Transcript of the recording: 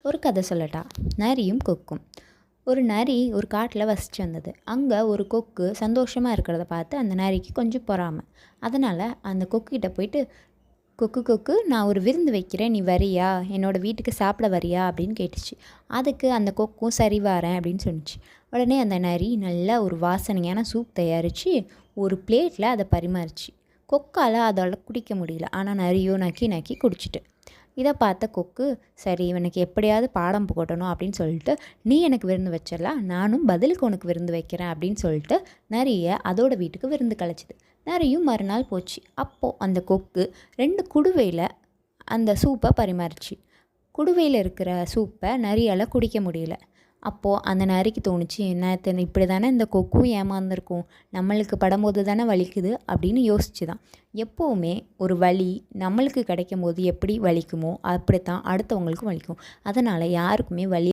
ஒரு கதை சொல்லட்டா? நரியும் கொக்கும். ஒரு நரி ஒரு காட்டில் வசித்து வந்தது. அங்கே ஒரு கொக்கு சந்தோஷமாக இருக்கிறத பார்த்து அந்த நரிக்கு கொஞ்சம் பொறாமை. அதனால் அந்த கொக்குகிட்ட போயிட்டு, கொக்கு கொக்கு, நான் ஒரு விருந்து வைக்கிறேன், நீ வரியா, என்னோடய வீட்டுக்கு சாப்பிட வரியா அப்படின்னு கேட்டுச்சு. அதுக்கு அந்த கொக்கும் சரி வரேன் அப்படின்னு சொன்னிச்சு. உடனே அந்த நரி நல்லா ஒரு வாசனையான சூப் தயாரித்து ஒரு பிளேட்டில் அதை பரிமாறிச்சு. கொக்கால் அதால் குடிக்க முடியல, ஆனால் நரியோ நக்கி நக்கி குடிச்சிட்டு. இதை பார்த்த கொக்கு, சரி இவனுக்கு எப்படியாவது பாடம் புகட்டணும் அப்படின்னு சொல்லிட்டு, நீ எனக்கு விருந்து வச்சிடலாம், நானும் பதிலுக்கு உனக்கு விருந்து வைக்கிறேன் அப்படின்னு சொல்லிட்டு நரியை அதோட வீட்டுக்கு விருந்து கழிச்சிது. நரியும் மறுநாள் போச்சு. அப்போது அந்த கொக்கு 2 குடுவையில் அந்த சூப்பை பரிமாறிச்சு. குடுவையில் இருக்கிற சூப்பை நரியால் குடிக்க முடியல. அப்போது அந்த நரிக்கு தோணுச்சு, என்ன இப்படி தானே இந்த கொக்கும் ஏமாந்துருக்கும், நம்மளுக்கு படும்போது தானே வலிக்குது அப்படின்னு யோசிச்சு தான். எப்போவுமே ஒரு வலி நம்மளுக்கு கிடைக்கும் போது எப்படி வலிக்குமோ அப்படித்தான் அடுத்தவங்களுக்கும் வலிக்கும். அதனால் யாருக்குமே வலி